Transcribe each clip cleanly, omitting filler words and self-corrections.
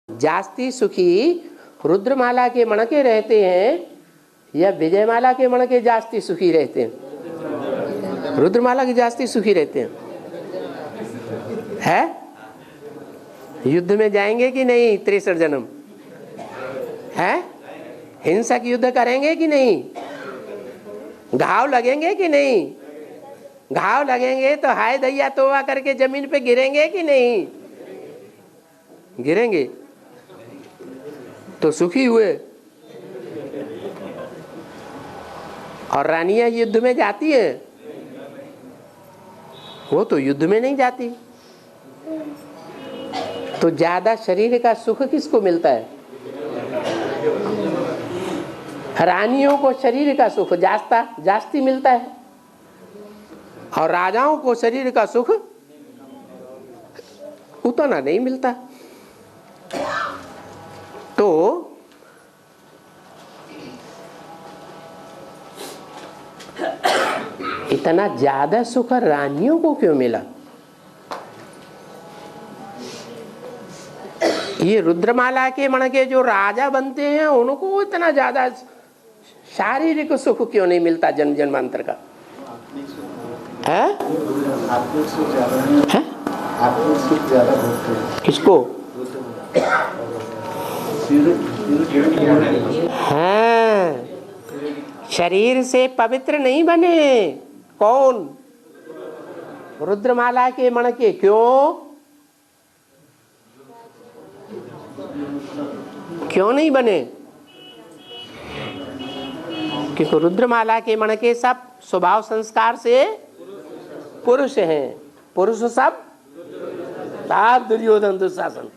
जास्ती सुखी रुद्रमाला के मणके रहते हैं या विजयमाला के मणके जास्ती सुखी रहते हैं? रुद्रमाला के जास्ती सुखी रहते हैं। है युद्ध में जाएंगे कि नहीं? 63 जन्म है? हिंसक युद्ध करेंगे कि नहीं? घाव लगेंगे कि नहीं? घाव लगेंगे तो हाय दैया तोबा करके जमीन पे गिरेंगे कि नहीं? गिरेंगे तो सुखी हुए। और रानियां युद्ध में जाती है? वो तो युद्ध में नहीं जाती। तो ज्यादा शरीर का सुख किसको मिलता है? रानियों को शरीर का सुख जास्ती मिलता है और राजाओं को शरीर का सुख उतना नहीं मिलता। तो इतना ज्यादा सुख रानियों को क्यों मिला? ये रुद्रमाला के मणके जो राजा बनते हैं उनको इतना ज्यादा शारीरिक सुख क्यों नहीं मिलता जन्म जन्मांतर का? है? किसको? हाँ, शरीर से पवित्र नहीं बने। कौन? रुद्रमाला के मणके। क्यों नहीं बने? क्योंकि रुद्रमाला के मणके सब स्वभाव संस्कार से पुरुष हैं। पुरुष सब दुर्योधन दुशासन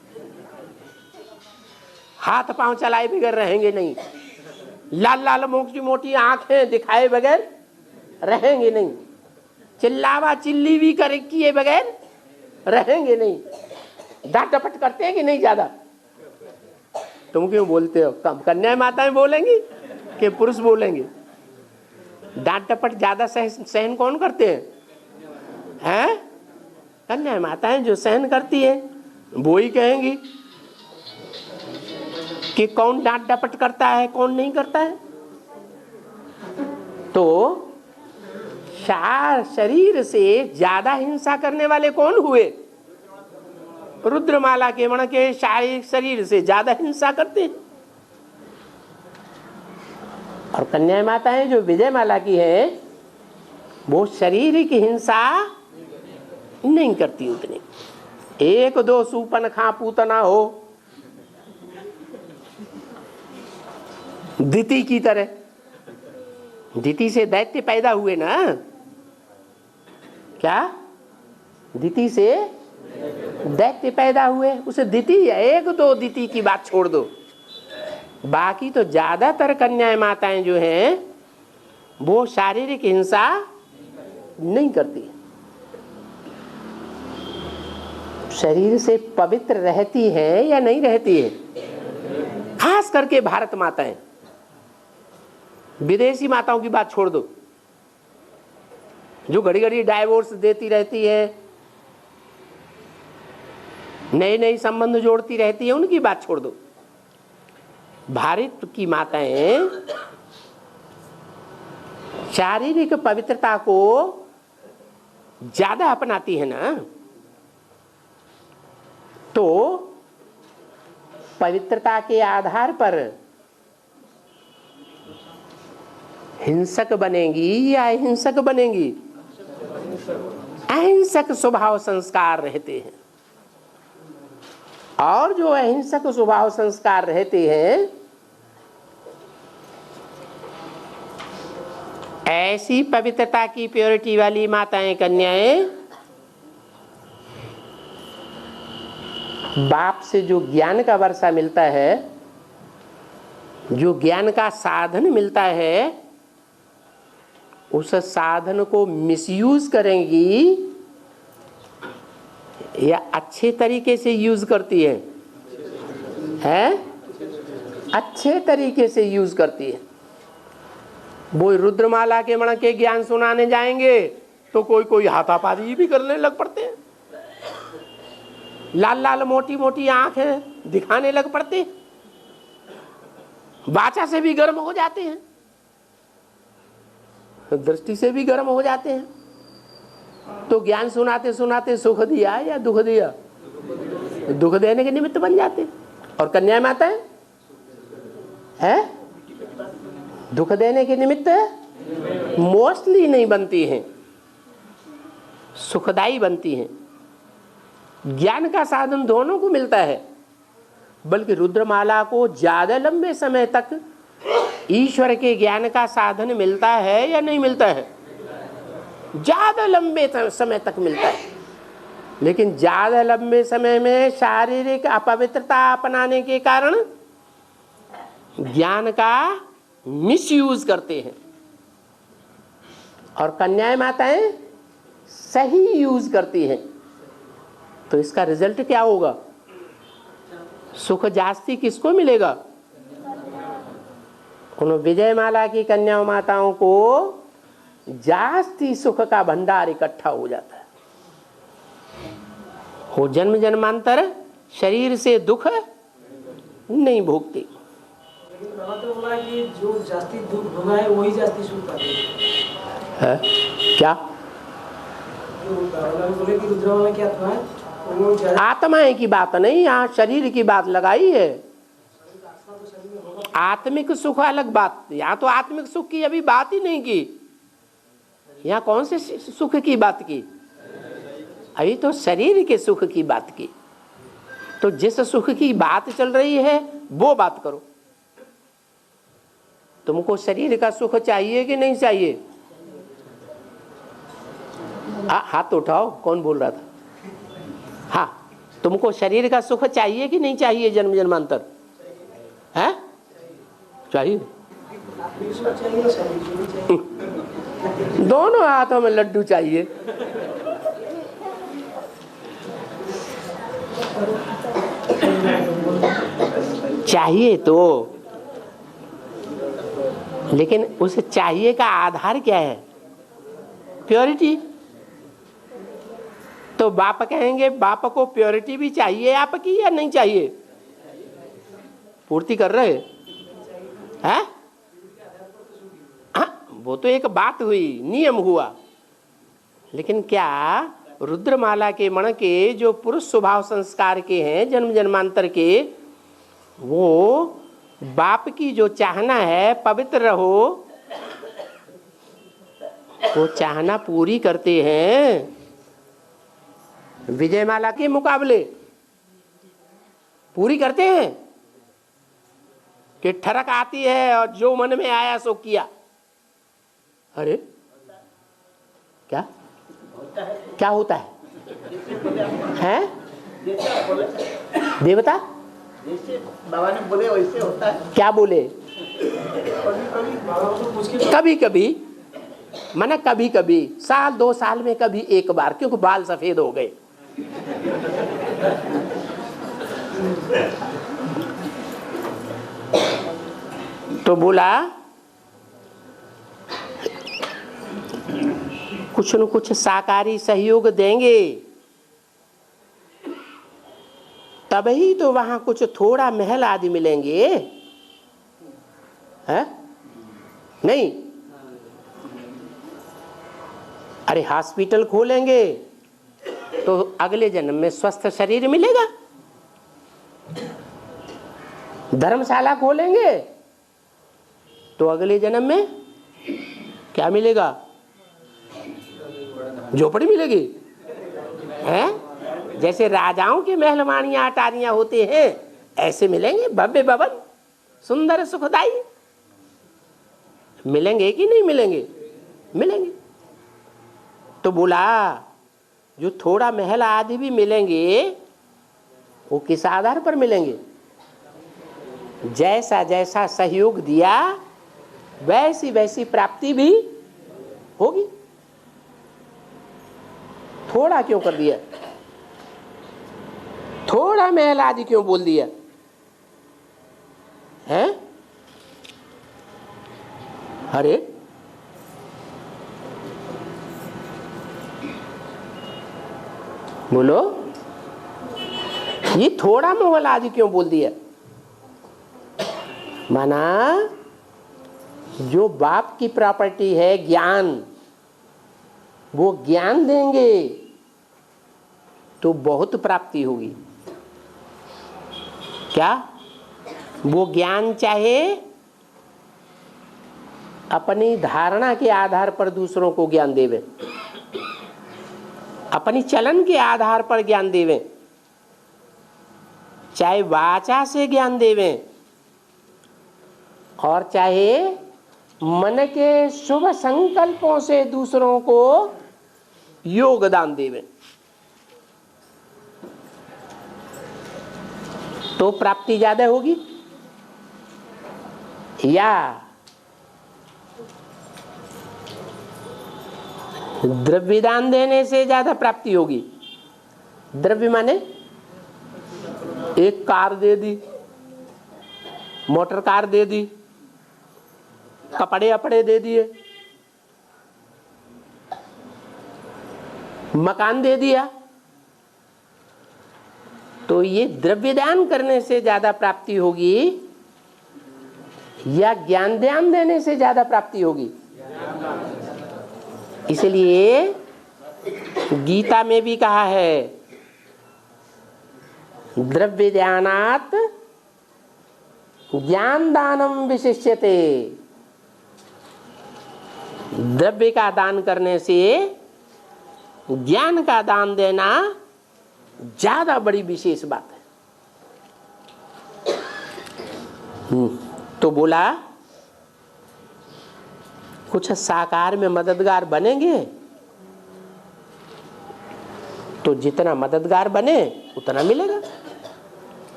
हाथ पांव चलाए बगैर रहेंगे नहीं। लाल लाल मोटी मोटी आंखें दिखाए बगैर रहेंगे नहीं। चिल्लावा चिल्ली भी किए बगैर रहेंगे नहीं। डांट डपट करते हैं कि नहीं? ज्यादा तुम क्यों बोलते हो? कम कन्या माताएं बोलेंगी कि पुरुष बोलेंगे? डांट डपट ज्यादा सहन कौन करते हैं? हैं? कन्या माताएं जो सहन करती है वो ही कहेंगी कि कौन डांट डपट करता है कौन नहीं करता है। तो शरीर से ज्यादा हिंसा करने वाले कौन हुए? रुद्रमाला के मणके शारीरिक शरीर से ज्यादा हिंसा करते हैं। और कन्या माताएं जो विजयमाला की है वो शारीरिक हिंसा नहीं करती उतनी। एक दो सूपन खा पूतना हो दिति की तरह। दिति से दैत्य पैदा हुए ना? क्या? दिति से दैत्य पैदा हुए। उसे दिति एक दो दिति की बात छोड़ दो, बाकी तो ज्यादातर कन्याएं माताएं जो हैं वो शारीरिक हिंसा नहीं करती। शरीर से पवित्र रहती है या नहीं रहती है? खास करके भारत माताएं। विदेशी माताओं की बात छोड़ दो जो घड़ी घड़ी डाइवोर्स देती रहती है, नए नए संबंध जोड़ती रहती है, उनकी बात छोड़ दो। भारत की माताएं शारीरिक पवित्रता को ज्यादा अपनाती है ना, तो पवित्रता के आधार पर हिंसक बनेंगी या अहिंसक बनेंगी? अहिंसक स्वभाव संस्कार रहते हैं। और जो अहिंसक स्वभाव संस्कार रहते हैं ऐसी पवित्रता की प्योरिटी वाली माताएं कन्याएं बाप से जो ज्ञान का वर्षा मिलता है, जो ज्ञान का साधन मिलता है, उस साधन को मिसयूज करेंगी या अच्छे तरीके से यूज करती है? अच्छे तरीके से यूज करती है। वो रुद्रमाला के मणके ज्ञान सुनाने जाएंगे तो कोई कोई हाथापाई भी करने लग पड़ते हैं। लाल लाल मोटी मोटी आंखें दिखाने लग पड़ते, वाचा से भी गर्म हो जाते हैं, दृष्टि से भी गर्म हो जाते हैं। तो ज्ञान सुनाते सुनाते सुख दिया या दुख दिया? दुख देने के निमित्त बन जाते। और कन्या माता है दुख देने के निमित्त मोस्टली नहीं बनती हैं, सुखदाई बनती हैं। ज्ञान का साधन दोनों को मिलता है, बल्कि रुद्रमाला को ज्यादा लंबे समय तक ईश्वर के ज्ञान का साधन मिलता है या नहीं मिलता है? ज्यादा लंबे समय तक मिलता है। लेकिन ज्यादा लंबे समय में शारीरिक अपवित्रता अपनाने के कारण ज्ञान का मिसयूज करते हैं, और कन्याएं माताएं सही यूज करती हैं। तो इसका रिजल्ट क्या होगा? सुख जास्ती किसको मिलेगा? उन विजयमाला की कन्या माताओं को जास्ती सुख का भंडार इकट्ठा हो जाता है। वो जन्म जन्मांतर शरीर से दुख नहीं भोगते। तो बोला कि जो जास्ती दुख भोगा है वही जास्ती सुख पाते है क्या? बोले कि रुद्रमाला की आत्मा है, वो आत्मा की बात नहीं, यहाँ शरीर की बात लगाई है। आत्मिक सुख अलग बात, यहाँ तो आत्मिक सुख की अभी बात ही नहीं की। यहाँ कौन से सुख की बात की? अभी तो शरीर के सुख की बात की। तो जिस सुख की बात चल रही है वो बात करो। तुमको शरीर का सुख चाहिए कि नहीं चाहिए? हाथ उठाओ, कौन बोल रहा था? हाँ, तुमको शरीर का सुख चाहिए कि नहीं चाहिए? जन्म जन्मांतर है चाहिए। दोनों हाथों में लड्डू चाहिए। चाहिए तो, लेकिन उस चाहिए का आधार क्या है? प्योरिटी। तो बाप कहेंगे बाप को प्योरिटी भी चाहिए आपकी या नहीं चाहिए? पूर्ति कर रहे हैं? वो तो एक बात हुई, नियम हुआ। लेकिन क्या रुद्रमाला के मण के जो पुरुष स्वभाव संस्कार के हैं जन्म जन्मांतर के, वो बाप की जो चाहना है पवित्र रहो, वो चाहना पूरी करते हैं। विजयमाला के मुकाबले पूरी करते हैं कि ठरक आती है और जो मन में आया सो किया। अरे क्या क्या होता है? हैं? देवता बाबा ने बोले वैसे होता है। क्या बोले? कभी कभी, माना कभी कभी, साल 2 साल में कभी एक बार, क्योंकि बाल सफेद हो गए। तो बोला कुछ न कुछ साकारी सहयोग देंगे, तभी तो वहां कुछ थोड़ा महल आदि मिलेंगे, है नहीं? अरे हॉस्पिटल खोलेंगे तो अगले जन्म में स्वस्थ शरीर मिलेगा। धर्मशाला खोलेंगे तो अगले जन्म में क्या मिलेगा? झोपड़ी मिलेगी, हैं? जैसे राजाओं के महलवानियां अटारियां होते हैं, ऐसे मिलेंगे भव्य भवन, सुंदर सुखदाई। मिलेंगे कि नहीं मिलेंगे? मिलेंगे। तो बोला जो थोड़ा महल आदि भी मिलेंगे, वो किस आधार पर मिलेंगे? जैसा जैसा सहयोग दिया वैसी वैसी प्राप्ति भी होगी। थोड़ा क्यों कर दिया? थोड़ा महल आदि क्यों बोल दिया? हैं? अरे बोलो, ये थोड़ा मोहल आज क्यों बोल दिया? माना जो बाप की प्रॉपर्टी है ज्ञान, वो ज्ञान देंगे तो बहुत प्राप्ति होगी। क्या वो ज्ञान चाहे अपनी धारणा के आधार पर दूसरों को ज्ञान देवे, अपनी चलन के आधार पर ज्ञान देवे, चाहे वाचा से ज्ञान देवे और चाहे मन के शुभ संकल्पों से दूसरों को योगदान देवे, तो प्राप्ति ज्यादा होगी या द्रव्य दान देने से ज्यादा प्राप्ति होगी? द्रव्य माने एक कार दे दी, मोटर कार दे दी, कपड़े अपड़े दे दिए, मकान दे दिया, तो ये द्रव्य दान करने से ज्यादा प्राप्ति होगी या ज्ञान दान देने से ज्यादा प्राप्ति होगी? इसलिए गीता में भी कहा है द्रव्य दानात् ज्ञान दानम विशिष्यते। द्रव्य का दान करने से ज्ञान का दान देना ज्यादा बड़ी विशेष बात है। तो बोला कुछ साकार में मददगार बनेंगे तो जितना मददगार बने उतना मिलेगा,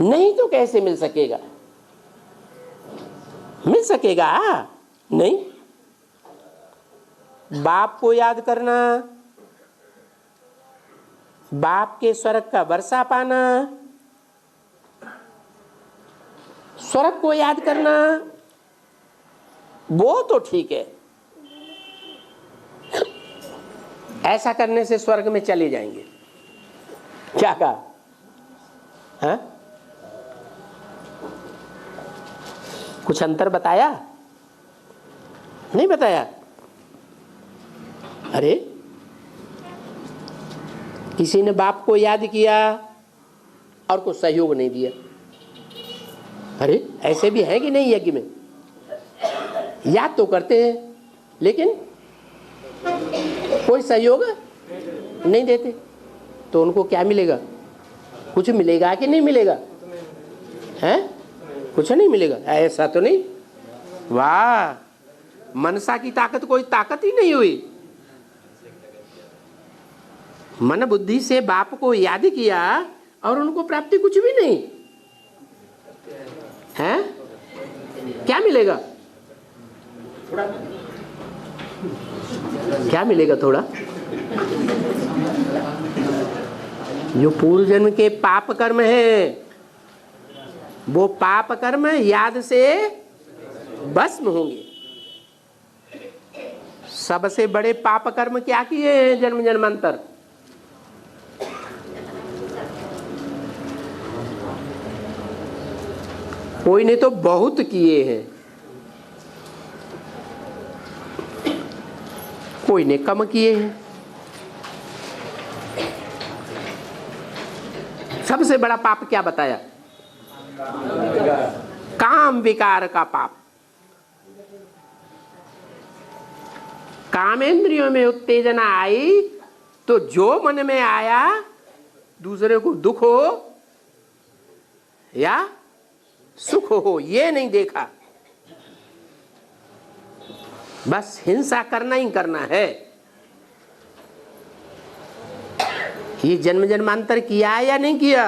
नहीं तो कैसे मिल सकेगा? मिल सकेगा नहीं। बाप को याद करना, बाप के स्वर्ग का वर्षा पाना, स्वर्ग को याद करना, वो तो ठीक है, ऐसा करने से स्वर्ग में चले जाएंगे। क्या कहा? हाँ? कुछ अंतर बताया? नहीं बताया? अरे किसी ने बाप को याद किया और कुछ सहयोग नहीं दिया। अरे ऐसे भी है कि नहीं? यज्ञ में याद तो करते हैं लेकिन कोई सहयोग नहीं देते, तो उनको क्या मिलेगा? कुछ मिलेगा कि नहीं मिलेगा? हैं? कुछ नहीं मिलेगा? ऐसा तो नहीं। वाह, मनसा की ताकत कोई ताकत ही नहीं हुई। मन बुद्धि से बाप को याद किया और उनको प्राप्ति कुछ भी नहीं है। क्या मिलेगा? क्या मिलेगा? थोड़ा जो पूर्व जन्म के पाप कर्म है वो पाप कर्म याद से भस्म होंगे। सबसे बड़े पाप कर्म क्या किए हैं जन्म जन्मांतर? कोई ने तो बहुत किए हैं, कोई ने कम किए हैं। सबसे बड़ा पाप क्या बताया? काम विकार का पाप। कामेंद्रियों में उत्तेजना आई तो जो मन में आया, दूसरे को दुख हो या सुख हो ये नहीं देखा, बस हिंसा करना ही करना है। ये जन्म जन्मांतर किया या नहीं किया?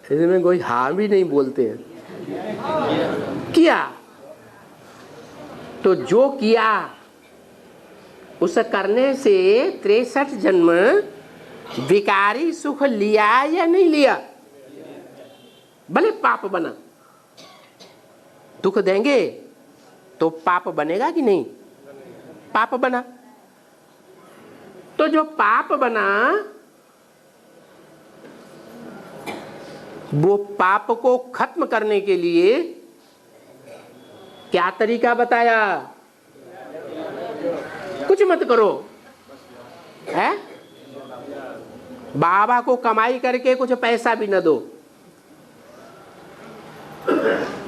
इसमें कोई हाँ भी नहीं बोलते हैं। किया तो जो किया उस करने से 63 जन्म विकारी सुख लिया या नहीं लिया? भले पाप बना, दुख देंगे तो पाप बनेगा कि नहीं? पाप बना तो जो पाप बना वो पाप को खत्म करने के लिए क्या तरीका बताया? कुछ मत करो, है? बाबा को कमाई करके कुछ पैसा भी न दो,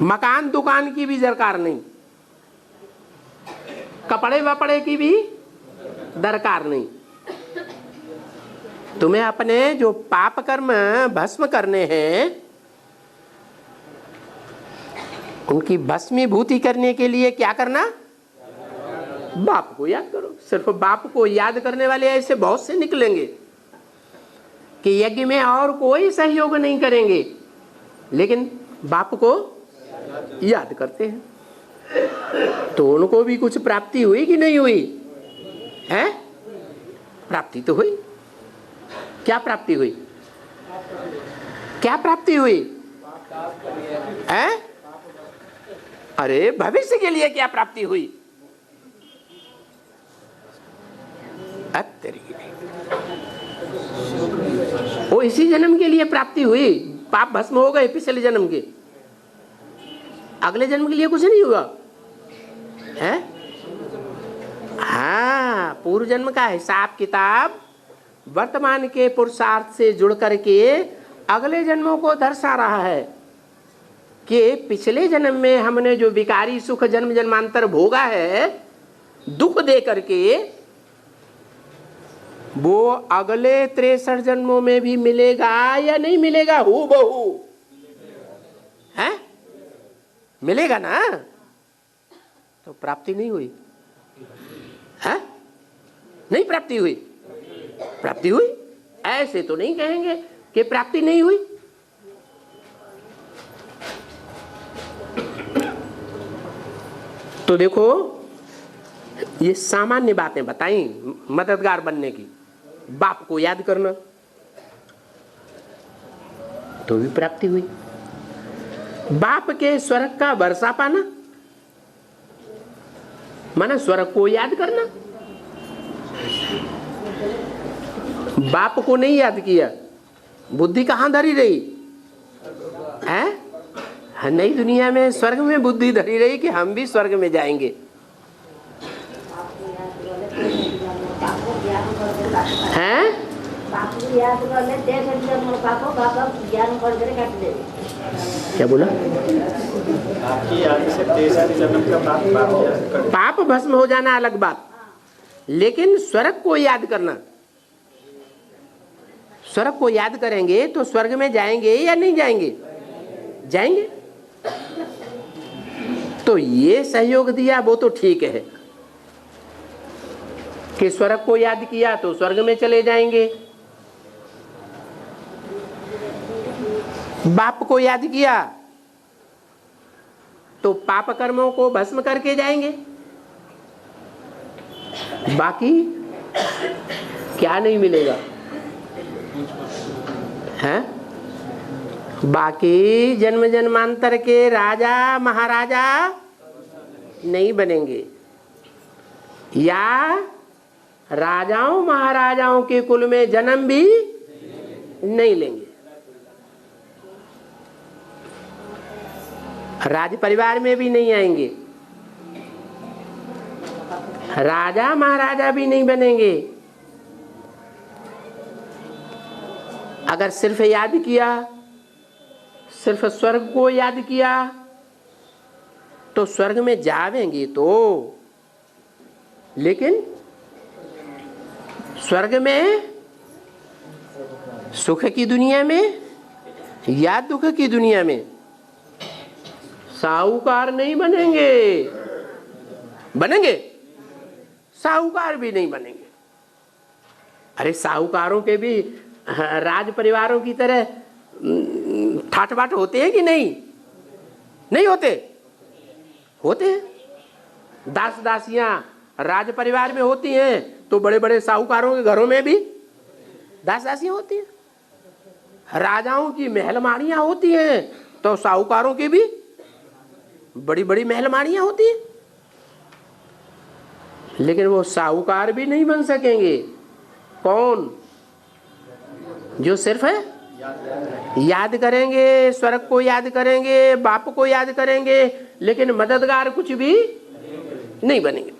मकान दुकान की भी दरकार नहीं, कपड़े वपड़े की भी दरकार नहीं। तुम्हें अपने जो पाप कर्म भस्म करने हैं उनकी भस्मीभूति करने के लिए क्या करना? बाप को याद करो। सिर्फ बाप को याद करने वाले ऐसे बहुत से निकलेंगे कि यज्ञ में और कोई सहयोग नहीं करेंगे, लेकिन बाप को याद करते हैं। तो उनको भी कुछ प्राप्ति हुई कि नहीं हुई? है? प्राप्ति तो हुई। क्या प्राप्ति हुई? क्या प्राप्ति हुई? है? अरे भविष्य के लिए क्या प्राप्ति हुई? वो इसी जन्म के लिए प्राप्ति हुई। पाप भस्म हो गए पिछले जन्म के, अगले जन्म के लिए कुछ नहीं हुआ है। हाँ, पूर्व जन्म का हिसाब किताब वर्तमान के पुरुषार्थ से जुड़ करके अगले जन्मों को दर्शा रहा है कि पिछले जन्म में हमने जो विकारी सुख जन्म जन्मांतर भोगा है, दुख दे करके, वो अगले 63 जन्मों में भी मिलेगा या नहीं मिलेगा? हूबहू है, मिलेगा ना? तो प्राप्ति नहीं हुई है? नहीं प्राप्ति हुई? प्राप्ति हुई। ऐसे तो नहीं कहेंगे कि प्राप्ति नहीं हुई। तो देखो, ये सामान्य बातें बताई मददगार बनने की। बाप को याद करना तो भी प्राप्ति हुई। बाप के स्वर्ग का वर्षा पाना माना स्वर्ग को याद करना। बाप को नहीं याद किया, बुद्धि कहां धरी रही है? नई दुनिया में स्वर्ग में बुद्धि धरी रही कि हम भी स्वर्ग में जाएंगे। हैं? क्या बोला? पाप भस्म हो जाना अलग बात, लेकिन स्वर्ग को याद करना। स्वर्ग को याद करेंगे तो स्वर्ग में जाएंगे या नहीं जाएंगे? जाएंगे। तो ये सहयोग दिया वो तो ठीक है कि स्वर्ग को याद किया तो स्वर्ग में चले जाएंगे। बाप को याद किया तो पाप कर्मों को भस्म करके जाएंगे। बाकी क्या नहीं मिलेगा? हैं? बाकी जन्म जन्मांतर के राजा महाराजा नहीं बनेंगे, या राजाओं महाराजाओं के कुल में जन्म भी नहीं लेंगे। राज परिवार में भी नहीं आएंगे, राजा महाराजा भी नहीं बनेंगे। अगर सिर्फ याद किया, सिर्फ स्वर्ग को याद किया तो स्वर्ग में जावेंगे तो, लेकिन स्वर्ग में सुख की दुनिया में या दुख की दुनिया में साहूकार नहीं बनेंगे। बनेंगे? साहूकार भी नहीं बनेंगे। अरे साहूकारों के भी राज परिवारों की तरह ठाट बाट होते हैं कि नहीं? नहीं होते? होते हैं। दास दासियां राज परिवार में होती हैं तो बड़े बड़े साहूकारों के घरों में भी दास दासियां होती हैं। राजाओं की महलमाड़ियां होती हैं तो साहूकारों की भी बड़ी बड़ी महलमाड़ियां होती हैं। लेकिन वो साहूकार भी नहीं बन सकेंगे। कौन? जो सिर्फ है याद करेंगे, स्वर्ग को याद करेंगे, बाप को याद करेंगे, लेकिन मददगार कुछ भी नहीं बनेंगे।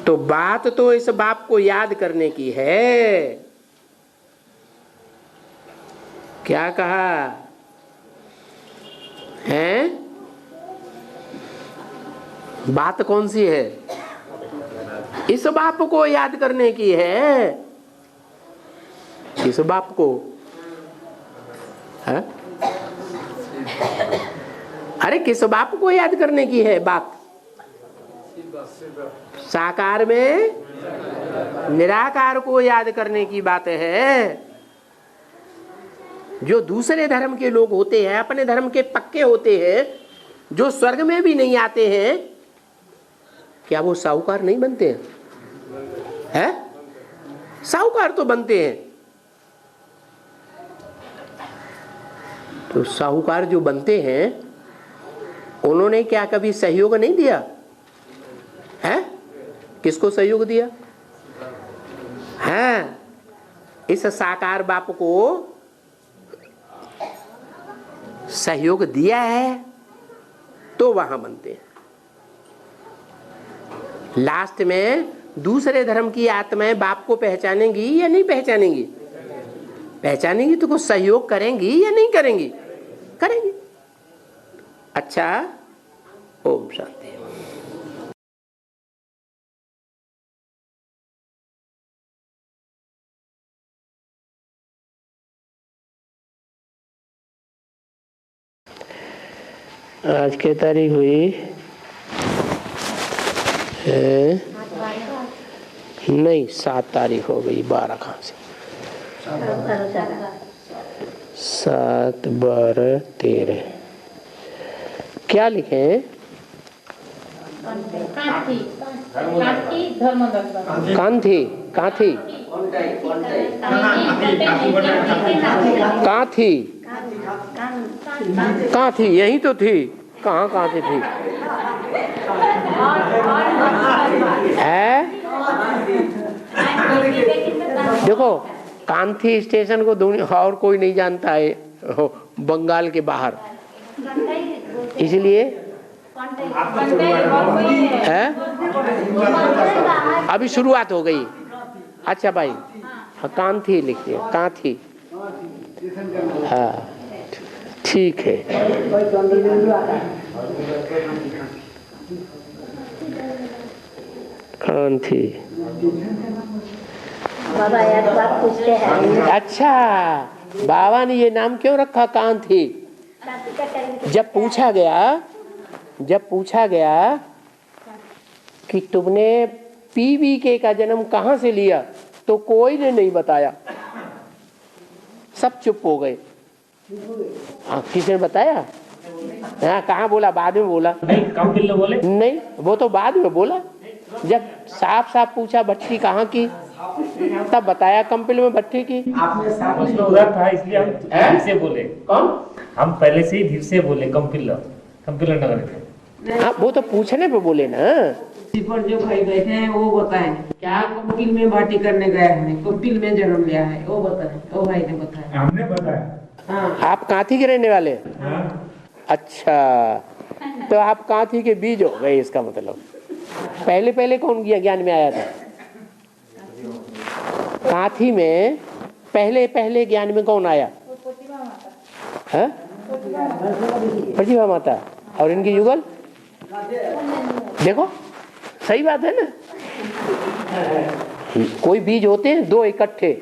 तो बात तो इस बाप को याद करने की है। क्या कहा है? बात कौन सी है? इस बाप को याद करने की है। इस बाप को है? अरे किस बाप को याद करने की है बात? साकार में निराकार को याद करने की बात है। जो दूसरे धर्म के लोग होते हैं, अपने धर्म के पक्के होते हैं, जो स्वर्ग में भी नहीं आते हैं, क्या वो साहूकार नहीं बनते हैं? साहूकार तो बनते हैं। तो साहूकार जो बनते हैं, उन्होंने क्या कभी सहयोग नहीं दिया है? किसको सहयोग दिया है? इस साकार बाप को सहयोग दिया है, तो वहां बनते हैं। लास्ट में दूसरे धर्म की आत्माएं बाप को पहचानेंगी या नहीं पहचानेंगी? पहचानेंगी तो कुछ सहयोग करेंगी या नहीं करेंगी? करेंगी। अच्छा, ओम शांति। आज की तारीख हुई नहीं, 7 तारीख हो गई। 12 कहाँ से? 7, 12, 13। क्या लिखे? कांथी। कांथी। कांथी। कांथी यही तो थी। कहाँ कांथी थी? है? देखो, कांथी स्टेशन को दुनिया और कोई नहीं जानता है बंगाल के बाहर, इसलिए है अभी शुरुआत हो गई। अच्छा भाई, कांथी लिखिए, कांथी। हाँ ठीक है। कांथी। बाबा यार बात पूछते हैं। अच्छा, बाबा ने ये नाम क्यों रखा कांथी? जब पूछा गया कि तुमने पीवीके का जन्म कहाँ से लिया, तो कोई ने नहीं बताया, सब चुप हो गए। किसी ने बताया? हाँ, कहाँ बोला? बाद में बोला। नहीं, कंपिल ने बोले नहीं, वो तो बाद में बोला। जब साफ साफ पूछा भट्टी कहाँ की, तब बताया कंपिल में भट्टी की। आपने साफ उसमें उधर था, इसलिए हम धीरे से बोले। कौन? हम पहले से ही धीरे से बोले। कंपिल नगर थे। हाँ, वो तो पूछने पे बोले ना। पर जो भाई बैठे हैं वो बताएं, क्या कपिल में भाटी करने गए हैं, कपिल में जन्म लिया है, वो बताएं। वो भाई ने बताया। हमने बताया। हाँ। आप कांथी के रहने वाले? हाँ। अच्छा, तो आप कांथी के बीज हो गए, इसका मतलब। पहले कौन ज्ञान में आया था? कांथी में पहले ज्ञान में कौन आया? प्रतिभा माता। और इनकी युगल? देखो, सही बात है ना। कोई बीज होते हैं 2 इकट्ठे,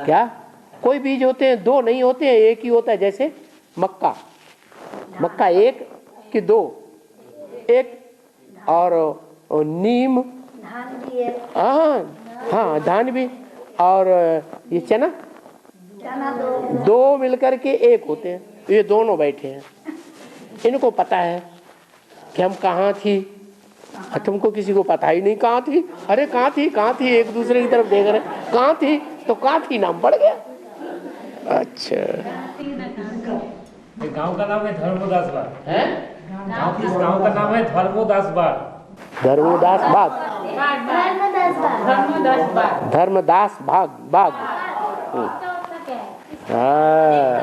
क्या? कोई बीज होते हैं 2 नहीं होते हैं, एक ही होता है। जैसे मक्का 1 कि 2? एक। और नीम, हाँ धान भी, और ये चना 2 मिलकर के 1 होते हैं। ये दोनों बैठे हैं, इनको पता है कि हम कहाँ थी। तुमको किसी को पता ही नहीं कहाँ थी। अरे कहाँ थी, एक दूसरे की तरफ देख रहे, कहाँ थी, तो कहाँ थी नाम पड़ गया। अच्छा, गांव का नाम है धर्मोदास बाग है। गांव का नाम है धर्मोदास बाग। धर्मोदास बाग। धर्मदास बाग बाग। हाँ,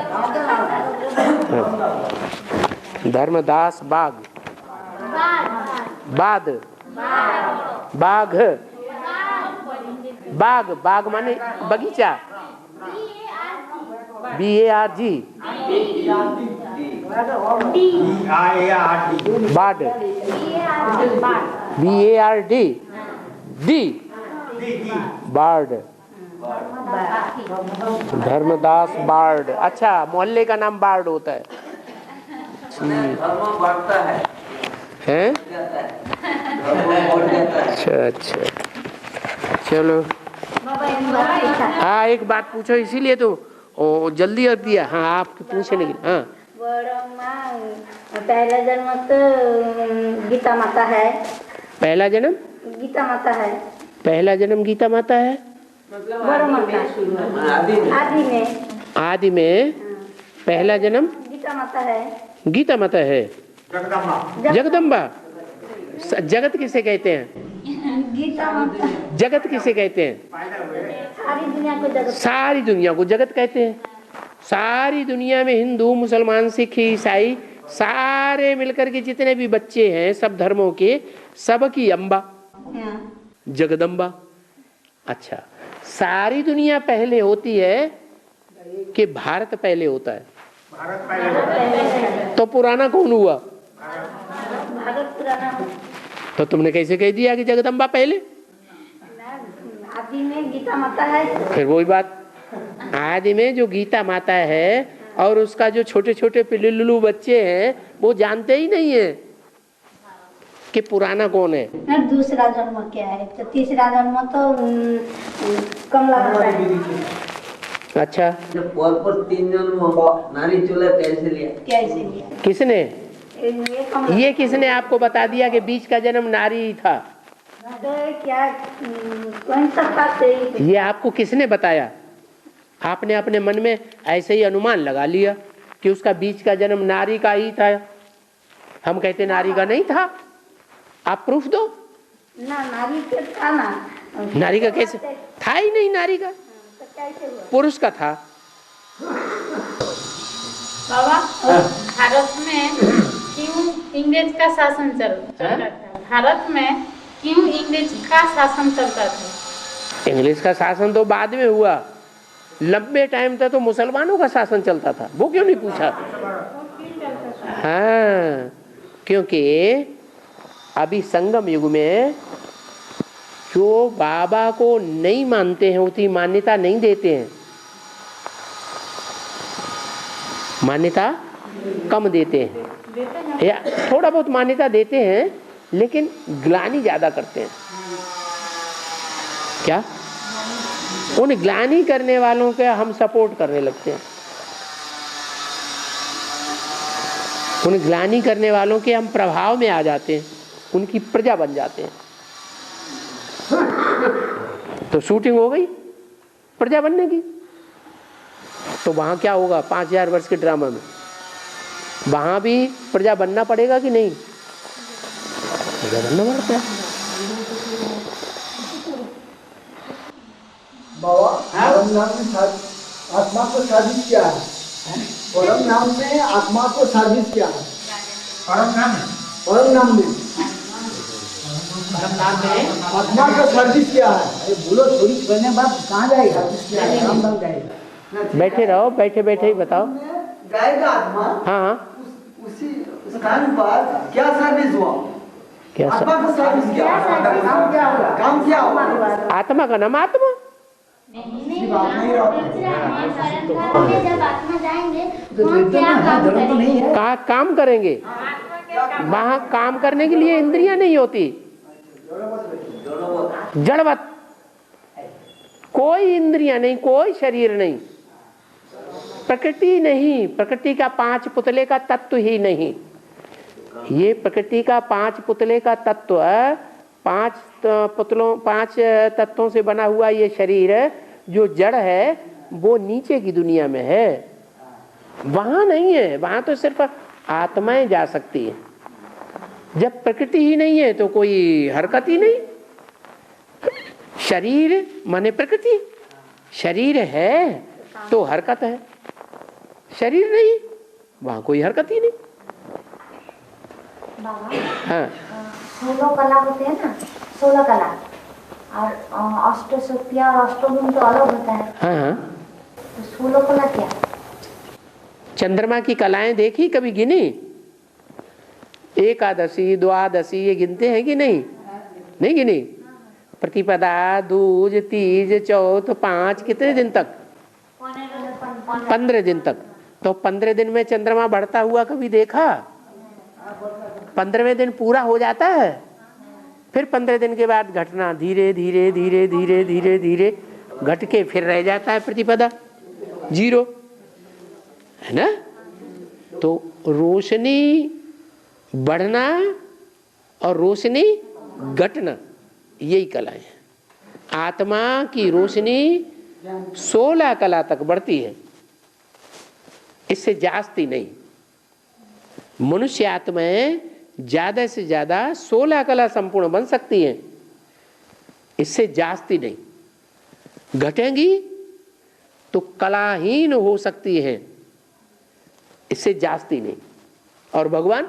धर्मदास बाग बाद बाग बाग बाग माने बगीचा। BARG बाड BARD D bard Dharmdas bard. अच्छा, मोहल्ले का नाम बार्ड होता है। हैं? अच्छा चलो। हाँ, एक बात पूछो, इसीलिए तो जल्दी कर दिया। हाँ, आपके पूछने के लिए। हाँ, पहला जन्म तो गीता माता है। पहला जन्म गीता माता है। पहला जन्म गीता माता है। बड़ा माता आदि में पहला जन्म गीता माता है। गीता माता है। जगदम्बा। जगत किसे कहते हैं? गीता माता। जगत किसे कहते हैं? सारी दुनिया को जगत। सारी दुनिया को जगत कहते हैं। सारी दुनिया में हिंदू, मुसलमान, सिख, ईसाई सारे मिलकर के जितने भी बच्चे हैं सब धर्मों के, सबकी अम्बा जगदम्बा। अच्छा, सारी दुनिया पहले होती है कि भारत पहले होता है? तो पुराना कौन हुआ? भारत पुराना। तो तुमने कैसे कह दिया कि जगदम्बा पहले? आदि में गीता माता है। फिर वही बात, आदि में जो गीता माता है और उसका जो छोटे छोटे पिल्लू बच्चे हैं वो जानते ही नहीं है कि पुराना कौन है। दूसरा जन्म क्या है? तो तीसरा जन्म तो कमला माता है। अच्छा, पर 3 जन्म नारी चूल्हा कैसे लिया? कैसे लिया? किसने? ये किसने आपको बता दिया कि बीच का जन्म नारी था? तो क्या कौन सा बात है? ये आपको किसने बताया? आपने अपने मन में ऐसे ही अनुमान लगा लिया कि उसका बीच का जन्म नारी का ही था। हम कहते नारी का नहीं था। आप प्रूफ दो ना। नारी का था ना। नारी का कैसे था? ही नहीं नारी का, तो कैसे हुआ? पुरुष का था। बाबा, भारत में क्यों इंग्रेज का शासन चलता था? भारत में क्यों इंग्रेज का शासन चलता था? इंग्लिश का शासन तो बाद में हुआ। लंबे टाइम तक तो मुसलमानों का शासन चलता था। वो क्यों नहीं पूछा? हाँ, क्योंकि अभी संगम युग में जो बाबा को नहीं मानते हैं, उतनी मान्यता नहीं देते हैं, मान्यता कम देते हैं, या थोड़ा बहुत मान्यता देते हैं लेकिन ग्लानि ज्यादा करते हैं। क्या? उन ग्लानि करने वालों के हम सपोर्ट करने लगते हैं। उन ग्लानि करने वालों के हम प्रभाव में आ जाते हैं, उनकी प्रजा बन जाते हैं। तो शूटिंग हो गई प्रजा बनने की। तो वहां क्या होगा? 5000 वर्ष के ड्रामा में वहां भी प्रजा बनना पड़ेगा कि नहीं? प्रजा बनना पड़ता है। बाबा, परम नाम में आत्मा को साजिश क्या है? परम नाम में आत्मा को साजिश क्या है? परम नाम में आत्मा का साजिश क्या है? अरे बोलो, थोड़ी करने बाद कहाँ जाएगा? बैठे रहो, बैठे बैठे ही बताओ। जाएगा आत्मा। हाँ, उसी स्थान पर क्या सर्विस हुआ? क्या आत्मा का सर्विस क्या? काम क्या हुआ? आत्मा का नाम आत्मा। जब आत्मा जाएंगे तो क्या काम करेंगे? काम करेंगे। वहां काम करने के लिए इंद्रियां नहीं होती, जड़वत। कोई इंद्रियां नहीं, कोई शरीर नहीं, प्रकृति नहीं, प्रकृति का 5 पुतले का तत्व ही नहीं। ये प्रकृति का 5 पुतले का तत्व, 5 तत्वों से बना हुआ ये शरीर जो जड़ है वो नीचे की दुनिया में है, वहां नहीं है। वहां तो सिर्फ आत्माएं जा सकती है। जब प्रकृति ही नहीं है तो कोई हरकत ही नहीं। शरीर माने प्रकृति, शरीर है तो हरकत है, शरीर नहीं वहां कोई हरकत ही नहीं। बाबा हाँ 16 कला होते हैं ना, 16 कला और अष्टसिद्धि और अष्टगुण तो अलग होता है। हाँ हाँ। तो 16 कला क्या? चंद्रमा की कलाएं देखी कभी, गिनी? एकादशी द्वादशी ये गिनते हैं कि नहीं? नहीं गिनी। प्रतिपदा, दूज, तीज, चौथ, 5 कितने दिन तक? 15 दिन तक। तो 15 दिन में चंद्रमा बढ़ता हुआ कभी देखा? 15वें दिन पूरा हो जाता है, फिर 15 दिन के बाद घटना धीरे धीरे धीरे धीरे धीरे धीरे घट के फिर रह जाता है प्रतिपदा, 0 है ना। तो रोशनी बढ़ना और रोशनी घटना यही कलाएं हैं। आत्मा की रोशनी 16 कला तक बढ़ती है, इससे जास्ती नहीं। मनुष्य आत्माएं ज्यादा से ज्यादा 16 कला संपूर्ण बन सकती हैं, इससे जास्ती नहीं। घटेंगी तो कलाहीन हो सकती हैं, इससे जास्ती नहीं। और भगवान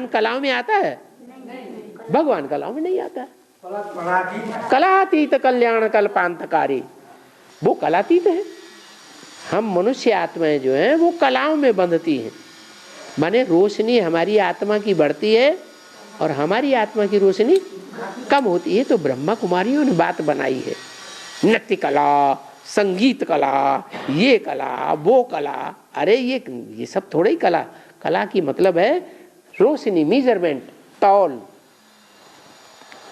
कलाओं में आता है? भगवान कलाओं में नहीं आता है। कलातीत कल्याण कल्पांतकारी, वो कलातीत है। हम मनुष्य आत्माएं जो हैं वो कलाओं में बंधती हैं, माने रोशनी हमारी आत्मा की बढ़ती है और हमारी आत्मा की रोशनी कम होती है। तो ब्रह्मा कुमारियों ने बात बनाई है, नृत्य कला, संगीत कला, ये कला, वो कला। अरे ये सब थोड़ा ही कला। कला की मतलब है रोशनी, मेजरमेंट, तौल।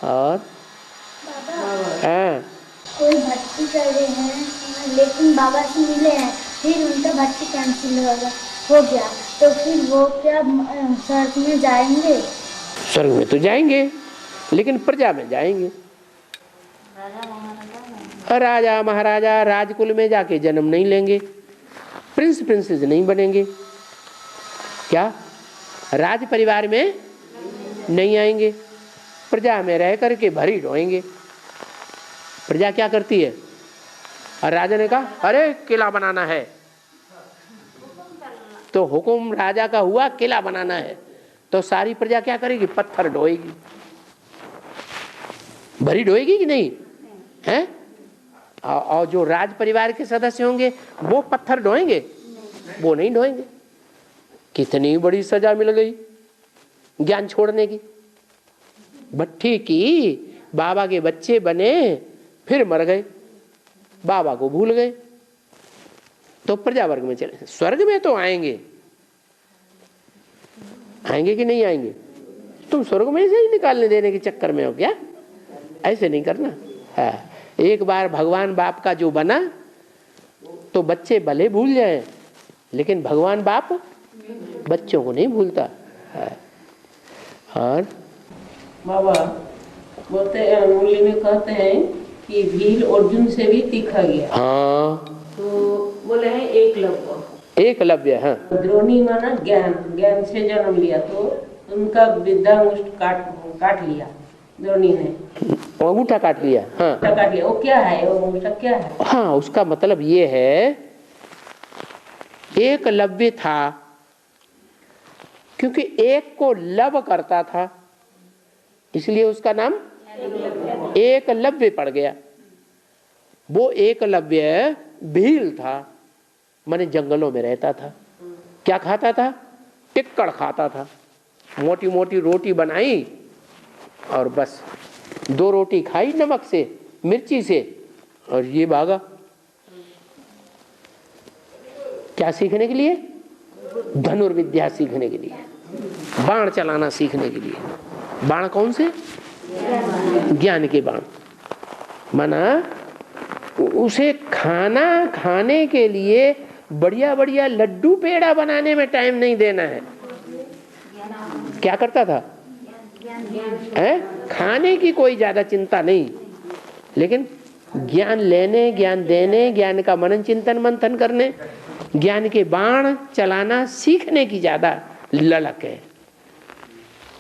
और कोई भक्ति कर रहे हैं लेकिन बाबा से मिले हैं, फिर उनका भक्ति कैंसिल हो गया, तो फिर वो क्या स्वर्ग में जाएंगे? स्वर्ग में तो जाएंगे, लेकिन प्रजा में जाएंगे। राजा महाराजा राजकुल में जाके जन्म नहीं लेंगे, प्रिंस प्रिंसेस नहीं बनेंगे। क्या राज परिवार में नहीं आएंगे, प्रजा में रह करके भरी ढोएंगे। प्रजा क्या करती है? और राजा ने कहा अरे किला बनाना है, तो हुक्म राजा का हुआ किला बनाना है, तो सारी प्रजा क्या करेगी? पत्थर ढोएगी, भरी ढोएगी कि नहीं है? और जो राज परिवार के सदस्य होंगे वो पत्थर ढोएंगे? वो नहीं ढोएंगे। कितनी बड़ी सजा मिल गई ज्ञान छोड़ने की। भट्ठी की बाबा के बच्चे बने, फिर मर गए, बाबा को भूल गए, तो प्रजा वर्ग में चले। स्वर्ग में तो आएंगे, आएंगे कि नहीं आएंगे? तुम स्वर्ग में से ही निकालने देने के चक्कर में हो क्या? ऐसे नहीं करना है। एक बार भगवान बाप का जो बना तो बच्चे भले भूल जाएं, लेकिन भगवान बाप बच्चों को नहीं भूलता है। और बाबा बोलते हैं, मुरली में कहते हैं कि भील अर्जुन से भी तीखा गया। हाँ, तो बोले हैं एकलव्य। हाँ, द्रोणी माना ज्ञान से जन्म लिया, तो उनका विद्या मुष्ट काट लिया द्रोणी ने, अंगूठा काट लिया। हाँ, काट लिया। वो क्या है? वो अंगूठा क्या है? हाँ, उसका मतलब ये है, एकलव्य था क्योंकि एक को लव करता था, इसलिए उसका नाम एकलव्य पड़ गया। वो एकलव्य भील था, माने जंगलों में रहता था। क्या खाता था? टिक्कड़ खाता था। मोटी मोटी रोटी बनाई और बस 2 रोटी खाई नमक से, मिर्ची से, और ये भागा। क्या सीखने के लिए? धनुर्विद्या सीखने के लिए, बाण चलाना सीखने के लिए। बाण कौन से? ज्ञान के बाण। माना उसे खाने के लिए बढ़िया बढ़िया लड्डू पेड़ा बनाने में टाइम नहीं देना है। क्या करता था? खाने की कोई ज्यादा चिंता नहीं, लेकिन ज्ञान लेने, ज्ञान देने, ज्ञान का मनन चिंतन मंथन करने, ज्ञान के बाण चलाना सीखने की ज्यादा ललक है,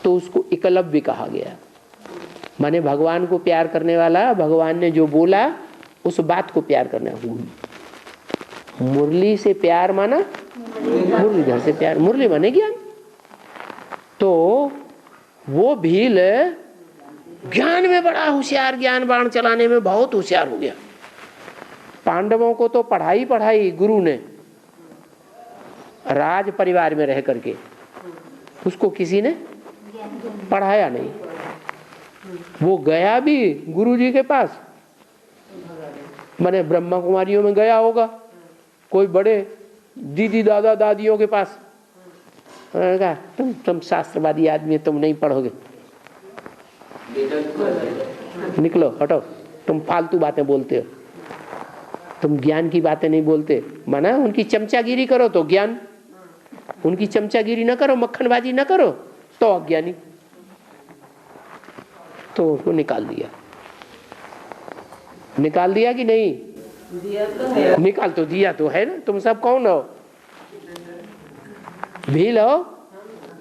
तो उसको एकलव्य कहा गया। माने भगवान को प्यार करने वाला, भगवान ने जो बोला उस बात को प्यार करना। मुरली से प्यार माना मुरलीधर से प्यार, मुरली माने ज्ञान। तो वो भील ज्ञान में बड़ा होशियार, ज्ञान बाण चलाने में बहुत होशियार हो गया। पांडवों को तो पढ़ाई गुरु ने, राज परिवार में रह करके, उसको किसी ने पढ़ाया नहीं। वो गया भी गुरु जी के पास, माने ब्रह्मा कुमारियों में गया होगा, कोई बड़े दीदी दादा दादियों के पास, कहा तुम शास्त्रवादी आदमी, तुम नहीं पढ़ोगे, निकलो हटो, तुम फालतू बातें बोलते हो, तुम ज्ञान की बातें नहीं बोलते। माना उनकी चमचागिरी करो तो ज्ञान, उनकी चमचागिरी न करो, मक्खनबाजी न करो तो अज्ञानी। तो उसको निकाल दिया कि नहीं? निकाल तो दिया तो है ना। तुम सब कौन हो? भील हो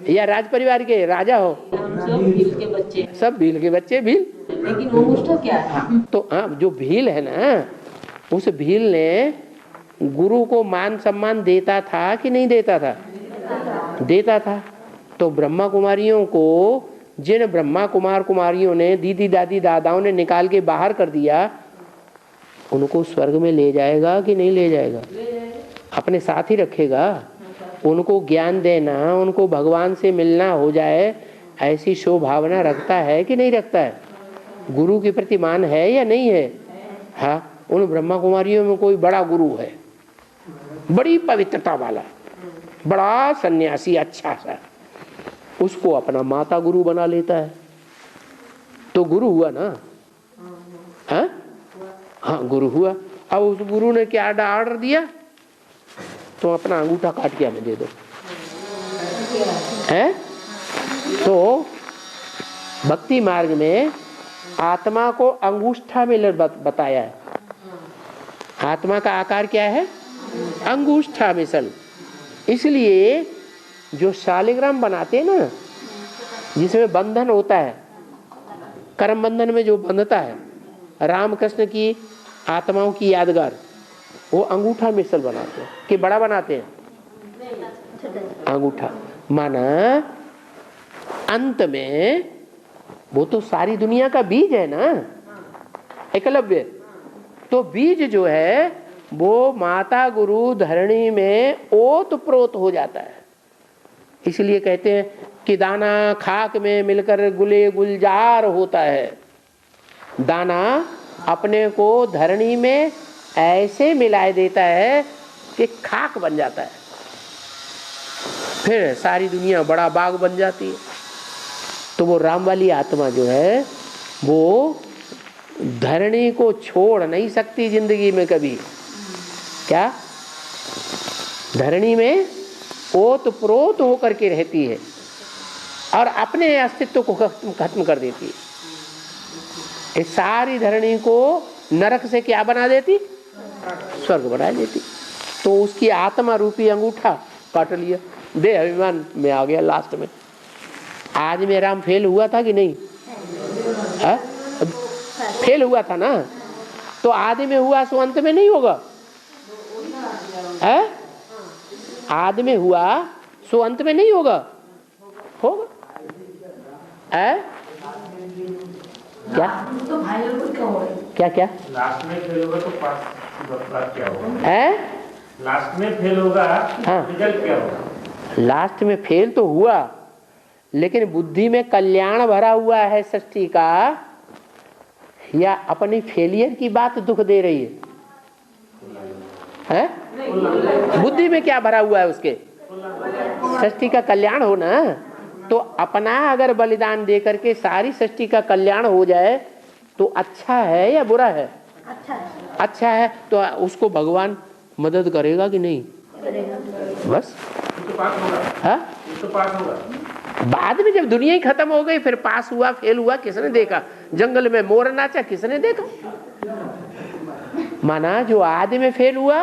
या राज परिवार के राजा हो? सब भील के बच्चे, सब भील के बच्चे। भील लेकिन अंगूठा क्या है? हाँ, तो हाँ, जो भील है ना, उस भील ने गुरु को मान सम्मान देता था कि नहीं देता था? देता था। तो ब्रह्मा कुमारियों को, जिन ब्रह्मा कुमार कुमारियों ने, दीदी दादी दादाओं ने निकाल के बाहर कर दिया, उनको स्वर्ग में ले जाएगा कि नहीं ले जाएगा? अपने साथ ही रखेगा। उनको ज्ञान देना, उनको भगवान से मिलना हो जाए, ऐसी शोभावना रखता है कि नहीं रखता है? गुरु के प्रति मान है या नहीं है? हाँ, उन ब्रह्मा कुमारियों में कोई बड़ा गुरु है, बड़ी पवित्रता वाला, बड़ा सन्यासी अच्छा सा, उसको अपना माता गुरु बना लेता है, तो गुरु हुआ ना। हाँ हाँ, गुरु हुआ। अब उस गुरु ने क्या ऑर्डर दिया? तो अपना अंगूठा काट के हमें दे दो, है? तो भक्ति मार्ग में आत्मा को अंगूठा में बताया है। आत्मा का आकार क्या है? अंगूठा मिसल। इसलिए जो शालिग्राम बनाते हैं ना, जिसमें बंधन होता है, कर्म बंधन में जो बंधता है, रामकृष्ण की आत्माओं की यादगार, वो अंगूठा मिसल बनाते हैं कि बड़ा बनाते हैं? अंगूठा। माना अंत में वो तो सारी दुनिया का बीज है ना, एकलव्य। तो बीज जो है वो माता गुरु धरणी में ओत प्रोत हो जाता है। इसलिए कहते हैं कि दाना खाक में मिलकर गुले गुलजार होता है। दाना अपने को धरणी में ऐसे मिलाए देता है कि खाक बन जाता है, फिर सारी दुनिया बड़ा बाग बन जाती है। तो वो राम वाली आत्मा जो है वो धरणी को छोड़ नहीं सकती जिंदगी में कभी। क्या? धरणी में ओत प्रोत होकर के रहती है और अपने अस्तित्व को खत्म कर देती है। इस सारी धरणी को नरक से क्या बना देती? स्वर्ग बना देती। तो उसकी आत्मा रूपी अंगूठा काट लिया, देह अभिमान में आ गया लास्ट में। आज में राम फेल हुआ था कि नहीं? है? फेल हुआ था ना, तो आदि में हुआ सो अंत में नहीं होगा। है? आदि में हुआ सो अंत में नहीं होगा, होगा। है? क्या क्या क्या लास्ट में फेल होगा तो पास क्या होगा? है? लास्ट में फेल होगा, हाँ, रिजल्ट क्या होगा? लास्ट में फेल तो हुआ, लेकिन बुद्धि में कल्याण भरा हुआ है सृष्टि का, या अपनी फेलियर की बात दुख दे रही है? है? बुद्धि में क्या भरा हुआ है उसके? सृष्टि का कल्याण हो ना। तो अपना अगर बलिदान दे करके सारी सृष्टि का कल्याण हो जाए तो अच्छा है या बुरा है? अच्छा है। तो उसको भगवान मदद करेगा कि नहीं? बस तो पास होगा। हाँ? तो पास होगा। बाद में जब दुनिया ही खत्म हो गई, फिर पास हुआ फेल हुआ किसने देखा? जंगल में मोर नाचा किसने देखा? माना जो आदि में फेल हुआ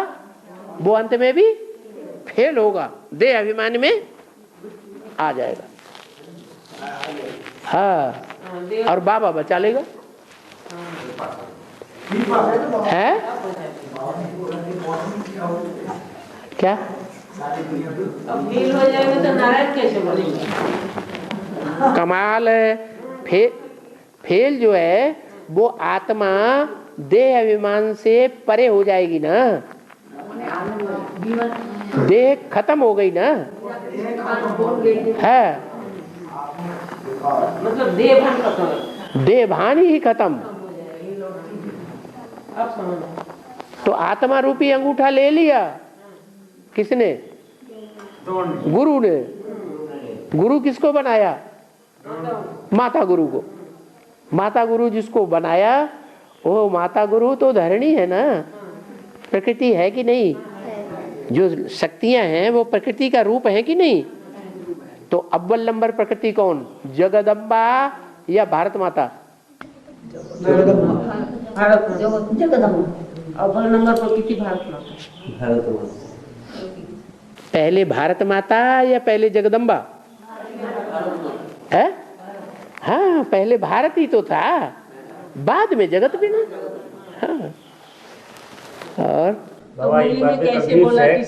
वो अंत में भी फेल होगा, देह अभिमान में आ जाएगा। हाँ, और बाबा बचा लेगा। है क्या? अब फेल हो जाएगा तो नारायण कैसे बनेगा? कमाल है। फेल जो है वो आत्मा देह अभिमान से परे हो जाएगी ना, देह खत्म हो गई ना, है मतलब देह भान खत्म, देह भान ही खत्म। अब समझ। तो आत्मा रूपी अंगूठा ले लिया किसने? गुरु ने। गुरु किसको बनाया? माता गुरु को। माता गुरु जिसको बनाया वो माता गुरु तो धरणी है ना, प्रकृति है कि नहीं? जो शक्तियां हैं वो प्रकृति का रूप है कि नहीं? तो अव्वल नंबर प्रकृति कौन? जगदम्बा या भारत माता? भारत जगदम्बा। अव्वल नंबर प्रकृति भारत माता। पहले भारत माता या पहले जगदम्बा? है? हाँ, पहले भारत ही तो था, बाद में जगत भी ना। हाँ। और तो मुरली में कैसे बोला कि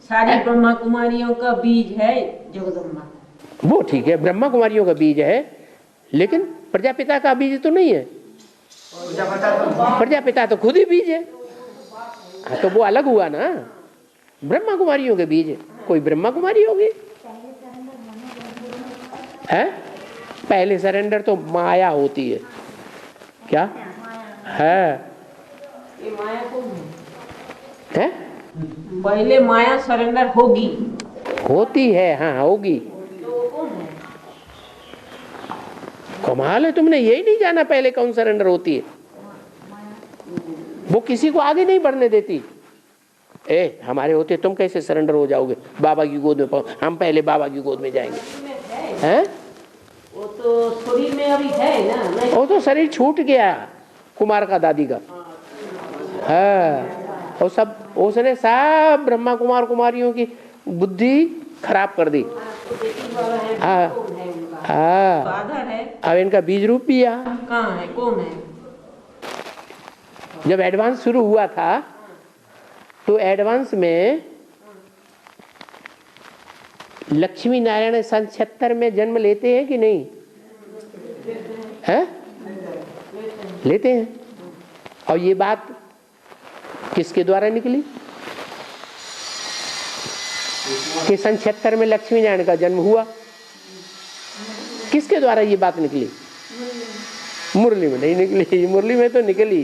सारी ब्रह्मा कुमारियों का बीज है जगदम्बा? वो ठीक है, ब्रह्मा कुमारियों का बीज है, लेकिन प्रजापिता का बीज तो नहीं है। प्रजापिता तो खुद ही बीज है। हाँ, तो वो अलग हुआ ना, ब्रह्मा कुमारियों के बीज है। कोई ब्रह्मा कुमारी होगी है? पहले सरेंडर तो माया होती है। क्या है? ये माया को है? पहले माया सरेंडर होगी, होती है। हाँ, होगी। तो कौन है? कमाल है, तुमने यही नहीं जाना पहले कौन सरेंडर होती है? वो किसी को आगे नहीं बढ़ने देती। हमारे होते तुम कैसे सरेंडर हो जाओगे? बाबा की गोद में हम पहले बाबा की गोद में जाएंगे। हैं? वो तो शरीर में अभी है ना, नहीं? वो तो शरीर छूट गया कुमार का, दादी का। हाँ, और सब उसने सब ब्रह्मा कुमार कुमारियों की बुद्धि खराब कर दी। हाँ हाँ, आधार है। अब इनका बीज रूप भी है। कहाँ है? कौन है? जब एडवांस शुरू हुआ था तो एडवांस में लक्ष्मी नारायण सन 76 में जन्म लेते हैं कि नहीं? हैं? लेते हैं। और ये बात किसके द्वारा निकली कि सन 76 में लक्ष्मी नारायण का जन्म हुआ? किसके द्वारा ये बात निकली? मुरली में नहीं निकली। मुरली में तो निकली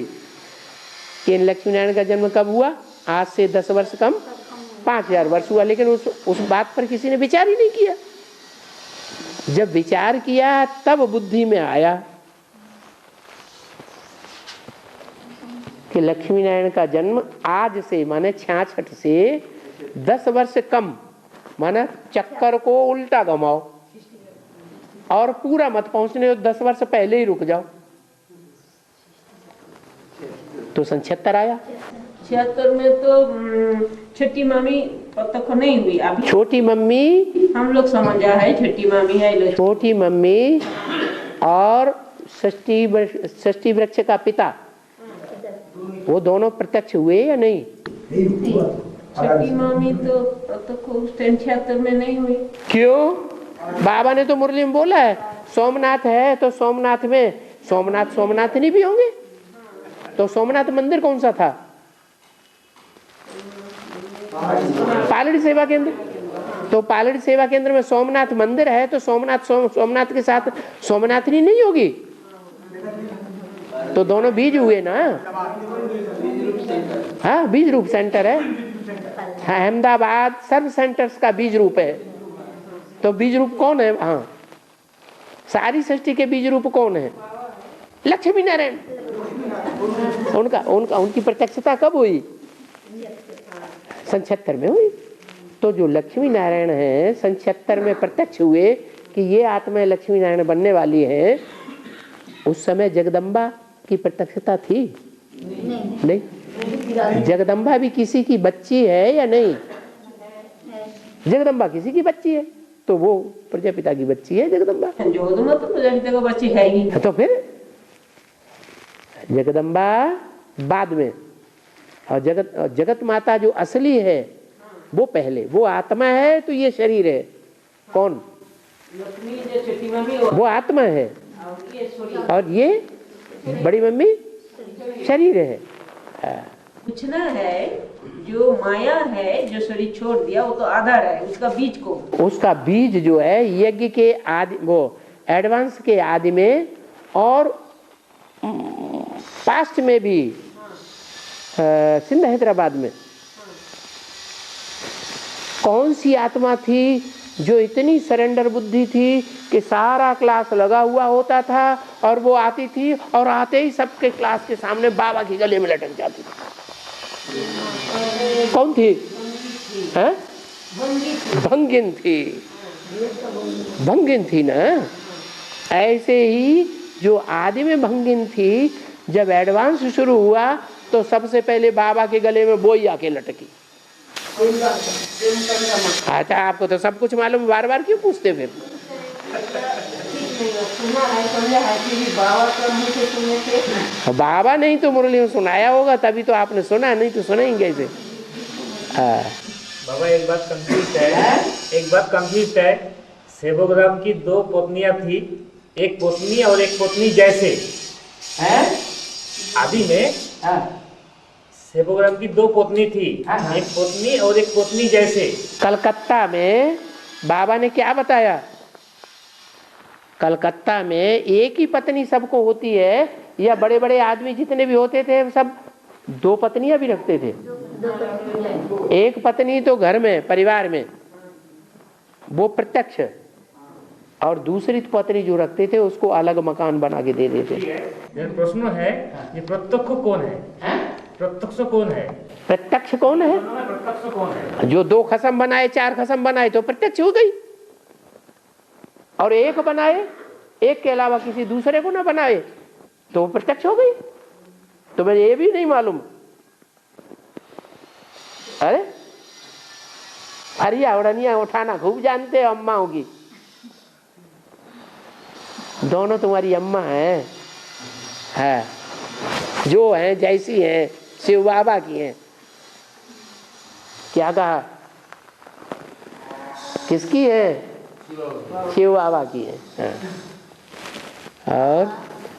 कि लक्ष्मी नारायण का जन्म कब हुआ? आज से 10 वर्ष कम 5000 वर्ष हुआ। लेकिन उस बात पर किसी ने विचार ही नहीं किया। जब विचार किया तब बुद्धि में आया कि लक्ष्मी नारायण का जन्म आज से माने 66 से 10 वर्ष कम, माने चक्कर को उल्टा घुमाओ और पूरा मत पहुंचने, 10 वर्ष पहले ही रुक जाओ। तो सन 76 आया। 76 में तो छठी मामी तक नहीं हुई। अभी छोटी मम्मी, हम लोग समझा है छठी मामी है। छोटी मम्मी और षष्ठी वृक्ष का पिता, वो दोनों प्रत्यक्ष हुए या नहीं? छठी मामी तो तक उस टाइम 76 में नहीं हुई। क्यों? बाबा ने तो मुरली में बोला है सोमनाथ है तो सोमनाथ में सोमनाथ नहीं भी होंगे? तो सोमनाथ मंदिर कौन सा था? पालड़ी सेवा केंद्र। तो पालड़ी सेवा केंद्र में सोमनाथ मंदिर है तो सोमनाथ के साथ सोमनाथनी नहीं होगी? तो दोनों बीज हुए ना। हाँ, बीज रूप सेंटर है। अहमदाबाद सर्व सेंटर्स का बीज रूप है। तो बीज रूप कौन है? हाँ, सारी सृष्टि के बीज रूप कौन है? लक्ष्मी नारायण। उनकी प्रत्यक्षता कब हुई? सन 76 में हुई। तो जो लक्ष्मी नारायण है सन 76 में प्रत्यक्ष हुए कि ये आत्मा लक्ष्मी नारायण बनने वाली है, उस समय जगदम्बा की प्रत्यक्षता थी? नहीं। जगदम्बा भी किसी की बच्ची है या नहीं? जगदम्बा किसी की बच्ची है। तो वो प्रजापिता की बच्ची है जगदम्बा। जोधमा तो प्रजापिता का बच्ची है ही। तो फिर जगदम्बा बाद में, और जगत माता जो असली है वो पहले, वो आत्मा है तो ये शरीर है। कौन? वो आत्मा है और ये बड़ी मम्मी शरीर है। पूछना है जो माया है जो शरीर छोड़ दिया वो तो आधार है, उसका बीज को, उसका बीज जो है यज्ञ के आदि, वो एडवांस के आदि में और पास्ट में भी सिंध हैदराबाद में कौन सी आत्मा थी जो इतनी सरेंडर बुद्धि थी कि सारा क्लास लगा हुआ होता था और वो आती थी और आते ही सबके क्लास के सामने बाबा के गले में लटक जाती थी। कौन थी? हैं? भंगिन थी। भंगिन थी ना। ऐसे ही जो आदि में भंगिन थी, जब एडवांस शुरू हुआ तो सबसे पहले बाबा के गले में वो ही आके लटकी। अच्छा, आपको तो सब कुछ मालूम, बार बार क्यों पूछते फिर? बाबा नहीं तो मुरली में सुनाया होगा तभी तो आपने सुना, नहीं तो सुनेंगे ऐसे। बाबा एक बात कंफ्यूज है। सेवोग्राम की 2 पत्नियां थी, एक पत्नी और एक पत्नी जैसे आदि में सेवोग्राम की 2 पत्नी थी, एक पत्नी और एक पत्नी जैसे। कलकत्ता में बाबा ने क्या बताया? कलकत्ता में एक ही पत्नी सबको होती है, या बड़े बड़े आदमी जितने भी होते थे सब 2 पत्नियां भी रखते थे। एक पत्नी तो घर में परिवार में वो प्रत्यक्ष, और दूसरी पत्नी जो रखते थे उसको अलग मकान बना के दे देते। प्रश्न है ये प्रत्यक्ष कौन है? प्रत्यक्ष कौन है? प्रत्यक्ष कौन है? प्रत्यक्ष कौन है? जो 2 खसम बनाए 4 खसम बनाए तो प्रत्यक्ष हो गई, और एक बनाए, एक के अलावा किसी दूसरे को ना बनाए तो प्रत्यक्ष हो गई। तो मुझे ये भी नहीं मालूम। अरे हरिया उड़निया उठाना खूब जानते हो अम्माओं की। दोनों तुम्हारी अम्मा है, जो हैं जैसी हैं, शिव बाबा की हैं। क्या कहा? किसकी है? शिव बाबा की है। और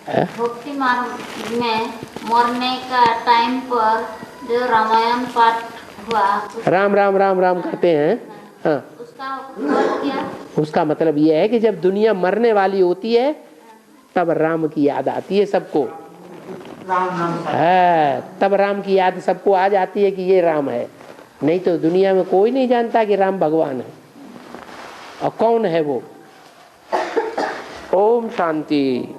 भक्ति मार्ग में मरने का टाइम पर जो रामायण पाठ हुआ, राम राम राम राम करते हैं। हाँ, उसका मतलब क्या? उसका मतलब ये है कि जब दुनिया मरने वाली होती है तब राम की याद आती है सबको। तब राम की याद सबको आ जाती है कि ये राम है। नहीं तो दुनिया में कोई नहीं जानता कि राम भगवान है। और कौन है वो? ओम शांति।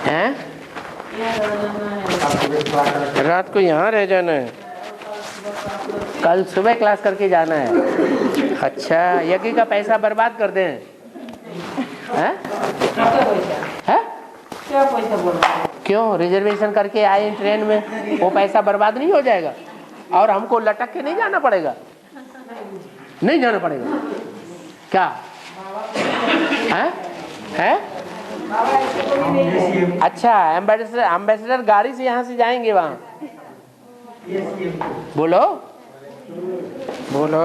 हैं? रात को यहाँ रह जाना है, कल सुबह क्लास करके जाना है। अच्छा, यज्ञ का पैसा बर्बाद कर दें? हैं? क्या पैसा बोल रहे हैं? क्यों? रिजर्वेशन करके आए ट्रेन में, वो पैसा बर्बाद नहीं हो जाएगा? और हमको लटक के नहीं जाना पड़ेगा? नहीं जाना पड़ेगा क्या? है? अच्छा, एम्बेसडर गाड़ी से यहाँ से जाएंगे वहाँ। बोलो बोलो।